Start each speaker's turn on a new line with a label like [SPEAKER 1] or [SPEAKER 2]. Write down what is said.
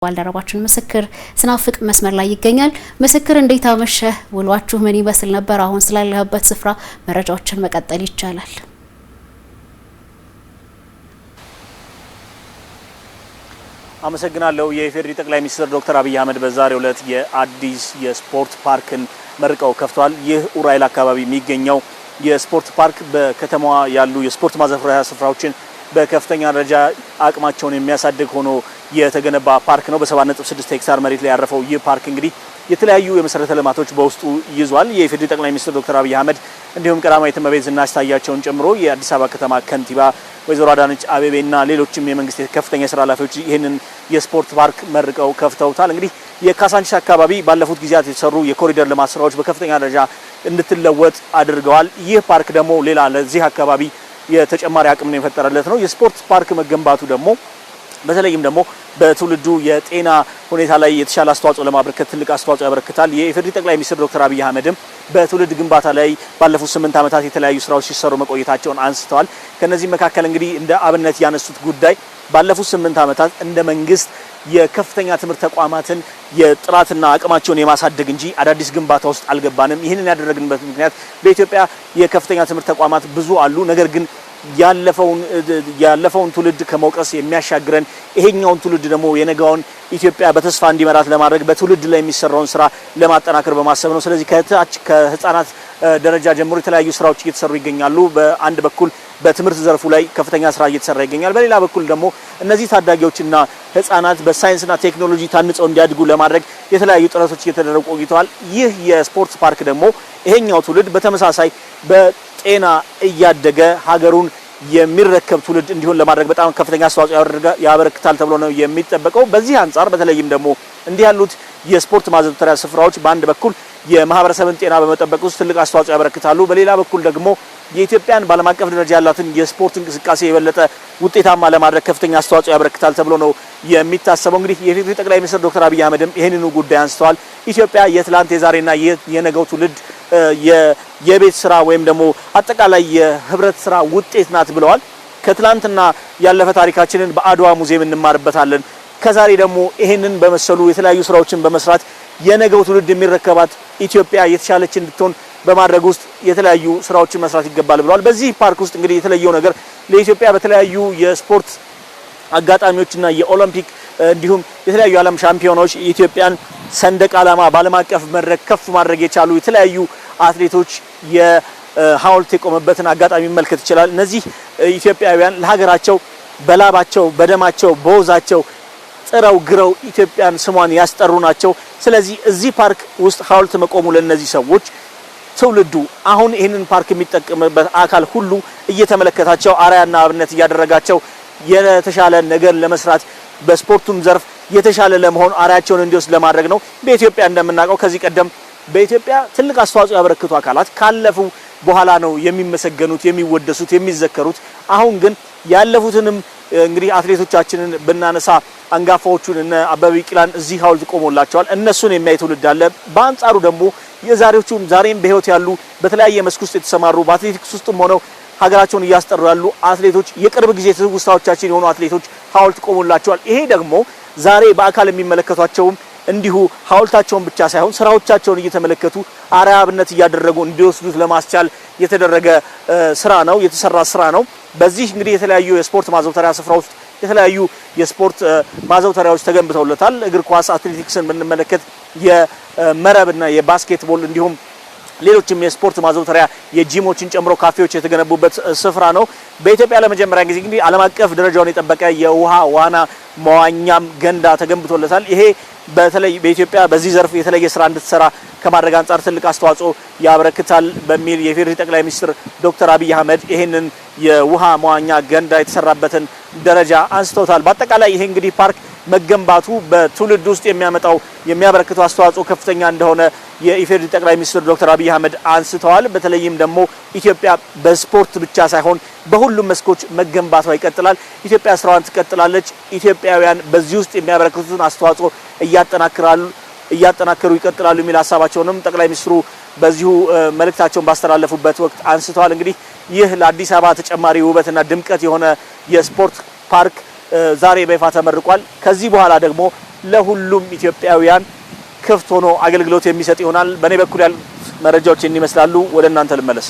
[SPEAKER 1] ባልደረባችን ምስክር ስናፍቅ መስመር ላይ ይገኛል። ምስክር እንዴት አመሸህ? ውሏችሁ ምን ይመስል ነበር? አሁን ስላለህበት ስፍራ መረጃዎችን መቀጠል ይቻላል።
[SPEAKER 2] አመሰግናለሁ። የኢፌዴሪ ጠቅላይ ሚኒስትር ዶክተር አብይ አህመድ በዛሬው ዕለት የአዲስ የስፖርት ፓርክን መርቀው ከፍተዋል። ይህ ኡራኤል አካባቢ የሚገኘው የስፖርት ፓርክ በከተማዋ ያሉ የስፖርት ማዘውተሪያ ስፍራዎችን በከፍተኛ ደረጃ አቅማቸውን የሚያሳድግ ሆኖ የተገነባ ፓርክ ነው። በ7.6 ሄክታር መሬት ላይ ያረፈው ይህ ፓርክ እንግዲህ የተለያዩ የመሰረተ ልማቶች በውስጡ ይዟል። የኢፌዴሪ ጠቅላይ ሚኒስትር ዶክተር አብይ አህመድ እንዲሁም ቀዳማዊት እመቤት ዝናሽ ታያቸውን ጨምሮ የአዲስ አበባ ከተማ ከንቲባ ወይዘሮ አዳነች አቤቤና ሌሎችም የመንግስት ከፍተኛ የስራ ኃላፊዎች ይህንን የስፖርት ፓርክ መርቀው ከፍተውታል። እንግዲህ የካሳንቺስ አካባቢ ባለፉት ጊዜያት የተሰሩ የኮሪደር ልማት ስራዎች በከፍተኛ ደረጃ እንድትለወጥ አድርገዋል። ይህ ፓርክ ደግሞ ሌላ ለዚህ አካባቢ የተጨማሪ አቅም የፈጠረለት ነው። የስፖርት ፓርክ መገንባቱ ደግሞ በተለይም ደግሞ በትውልዱ የጤና ሁኔታ ላይ የተሻለ አስተዋጽኦ ለማበረከት ትልቅ አስተዋጽኦ ያበረክታል። የኢፌዴሪ ጠቅላይ ሚኒስትር ዶክተር አብይ አህመድም በትውልድ ግንባታ ላይ ባለፉት 8 ዓመታት የተለያዩ ስራዎች ሲሰሩ መቆየታቸውን አንስተዋል። ከነዚህ መካከል እንግዲህ እንደ አብነት ያነሱት ጉዳይ ባለፉት 8 ዓመታት እንደ መንግስት የከፍተኛ ትምህርት ተቋማትን የጥራትና አቅማቸውን የማሳደግ እንጂ አዳዲስ ግንባታ ውስጥ አልገባንም። ይህንን ያደረግንበት ምክንያት በኢትዮጵያ የከፍተኛ ትምህርት ተቋማት ብዙ አሉ። ነገር ግን ያለፈውን ትውልድ ከመውቀስ የሚያሻግረን ይሄኛውን ትውልድ ደግሞ የነገውን ኢትዮጵያ በተስፋ እንዲመራት ለማድረግ በትውልድ ላይ የሚሰራውን ስራ ለማጠናከር በማሰብ ነው። ስለዚህ ከህፃናት ደረጃ ጀምሮ የተለያዩ ስራዎች እየተሰሩ ይገኛሉ። በአንድ በኩል በትምህርት ዘርፉ ላይ ከፍተኛ ስራ እየተሰራ ይገኛል። በሌላ በኩል ደግሞ እነዚህ ታዳጊዎችና ህፃናት በሳይንስና ቴክኖሎጂ ታንጸው እንዲያድጉ ለማድረግ የተለያዩ ጥረቶች እየተደረጉ ቆይተዋል። ይህ የስፖርት ፓርክ ደግሞ ይሄኛው ትውልድ በተመሳሳይ በጤና እያደገ ሀገሩን የሚረከብ ትውልድ እንዲሆን ለማድረግ በጣም ከፍተኛ አስተዋጽኦ ያበረክታል ተብሎ ነው የሚጠበቀው። በዚህ አንጻር በተለይም ደግሞ እንዲህ ያሉት የስፖርት ማዘውተሪያ ስፍራዎች በአንድ በኩል የማህበረሰብን ጤና በመጠበቅ ውስጥ ትልቅ አስተዋጽኦ ያበረክታሉ። በሌላ በኩል ደግሞ የኢትዮጵያን በዓለም አቀፍ ደረጃ ያላትን የስፖርት እንቅስቃሴ የበለጠ ውጤታማ ለማድረግ ከፍተኛ አስተዋጽኦ ያበረክታል ተብሎ ነው የሚታሰበው። እንግዲህ የኢፌዴሪ ጠቅላይ ሚኒስትር ዶክተር አብይ አህመድም ይህንኑ ጉዳይ አንስተዋል። ኢትዮጵያ የትላንት የዛሬና የነገው ትውልድ የቤት ስራ ወይም ደግሞ አጠቃላይ የህብረት ስራ ውጤት ናት ብለዋል። ከትላንትና ያለፈ ታሪካችንን በአድዋ ሙዚየም እንማርበታለን። ከዛሬ ደግሞ ይሄንን በመሰሉ የተለያዩ ስራዎችን በመስራት የነገው ትውልድ የሚረከባት ኢትዮጵያ የተሻለች እንድትሆን በማድረግ ውስጥ የተለያዩ ስራዎችን መስራት ይገባል ብለዋል። በዚህ ፓርክ ውስጥ እንግዲህ የተለየው ነገር ለኢትዮጵያ በተለያዩ የስፖርት አጋጣሚዎችና የኦሎምፒክ እንዲሁም የተለያዩ ዓለም ሻምፒዮናዎች የኢትዮጵያን ሰንደቅ ዓላማ በዓለም አቀፍ መድረክ ከፍ ማድረግ የቻሉ የተለያዩ አትሌቶች የሐውልት የቆመበትን አጋጣሚ መመልከት ይችላል። እነዚህ ኢትዮጵያውያን ለሀገራቸው በላባቸው፣ በደማቸው፣ በወዛቸው ጥረው ግረው ኢትዮጵያን ስሟን ያስጠሩ ናቸው። ስለዚህ እዚህ ፓርክ ውስጥ ሐውልት መቆሙ ለነዚህ ሰዎች ትውልዱ አሁን ይህንን ፓርክ የሚጠቀምበት አካል ሁሉ እየተመለከታቸው አርአያና አብነት እያደረጋቸው የተሻለ ነገር ለመስራት በስፖርቱም ዘርፍ የተሻለ ለመሆን አርአያቸውን እንዲወስድ ለማድረግ ነው። በኢትዮጵያ እንደምናውቀው ከዚህ ቀደም በኢትዮጵያ ትልቅ አስተዋጽኦ ያበረክቱ አካላት ካለፉ በኋላ ነው የሚመሰገኑት፣ የሚወደሱት፣ የሚዘከሩት። አሁን ግን ያለፉትንም እንግዲህ አትሌቶቻችንን ብናነሳ አንጋፋዎቹን እነ አበበ ቢቂላን እዚህ ሐውልት ቆሞላቸዋል። እነሱን የሚያይ ትውልድ አለ። በአንጻሩ ደግሞ የዛሬዎቹም ዛሬም በህይወት ያሉ በተለያየ መስክ ውስጥ የተሰማሩ በአትሌቲክስ ውስጥም ሆነው ሀገራቸውን እያስጠሩ ያሉ አትሌቶች የቅርብ ጊዜ ትውስታዎቻችን የሆኑ አትሌቶች ሐውልት ቆሞላቸዋል። ይሄ ደግሞ ዛሬ በአካል የሚመለከቷቸውም እንዲሁ ሐውልታቸውን ብቻ ሳይሆን ስራዎቻቸውን እየተመለከቱ አርአያነት እያደረጉ እንዲወስዱት ለማስቻል የተደረገ ስራ ነው፣ የተሰራ ስራ ነው። በዚህ እንግዲህ የተለያዩ የስፖርት ማዘውተሪያ ስፍራ ውስጥ የተለያዩ የስፖርት ማዘውተሪያዎች ተገንብተውለታል። እግር ኳስ፣ አትሌቲክስን ብንመለከት የመረብና የባስኬትቦል እንዲሁም ሌሎችም የስፖርት ማዘውተሪያ የጂሞችን ጨምሮ ካፌዎች የተገነቡበት ስፍራ ነው። በኢትዮጵያ ለመጀመሪያ ጊዜ እንግዲህ ዓለም አቀፍ ደረጃውን የጠበቀ የውሃ ዋና መዋኛም ገንዳ ተገንብቶለታል። ይሄ በተለይ በኢትዮጵያ በዚህ ዘርፍ የተለየ ስራ እንድትሰራ ከማድረግ አንጻር ትልቅ አስተዋጽኦ ያበረክታል በሚል የኢፌዴሪ ጠቅላይ ሚኒስትር ዶክተር አብይ አህመድ ይሄንን የውሃ መዋኛ ገንዳ የተሰራበትን ደረጃ አንስተውታል። በአጠቃላይ ይሄ እንግዲህ ፓርክ መገንባቱ በትውልድ ውስጥ የሚያበረክተው አስተዋጽኦ ከፍተኛ እንደሆነ የኢፌዴሪ ጠቅላይ ሚኒስትር ዶክተር አብይ አህመድ አንስተዋል። በተለይም ደግሞ ኢትዮጵያ በስፖርት ብቻ ሳይሆን በሁሉም መስኮች መገንባቷ ይቀጥላል። ኢትዮጵያ ስራዋን ትቀጥላለች። ኢትዮጵያውያን በዚህ ውስጥ የሚያበረክቱትን አስተዋጽኦ እያጠናከሩ ይቀጥላሉ የሚል ሀሳባቸውንም ጠቅላይ ሚኒስትሩ በዚሁ መልእክታቸውን ባስተላለፉበት ወቅት አንስተዋል። እንግዲህ ይህ ለአዲስ አበባ ተጨማሪ ውበትና ድምቀት የሆነ የስፖርት ፓርክ ዛሬ በይፋ ተመርቋል። ከዚህ በኋላ ደግሞ ለሁሉም ኢትዮጵያውያን ክፍት ሆኖ አገልግሎት የሚሰጥ ይሆናል። በኔ በኩል ያሉት መረጃዎች ይመስላሉ። ወደ እናንተ ልመለስ።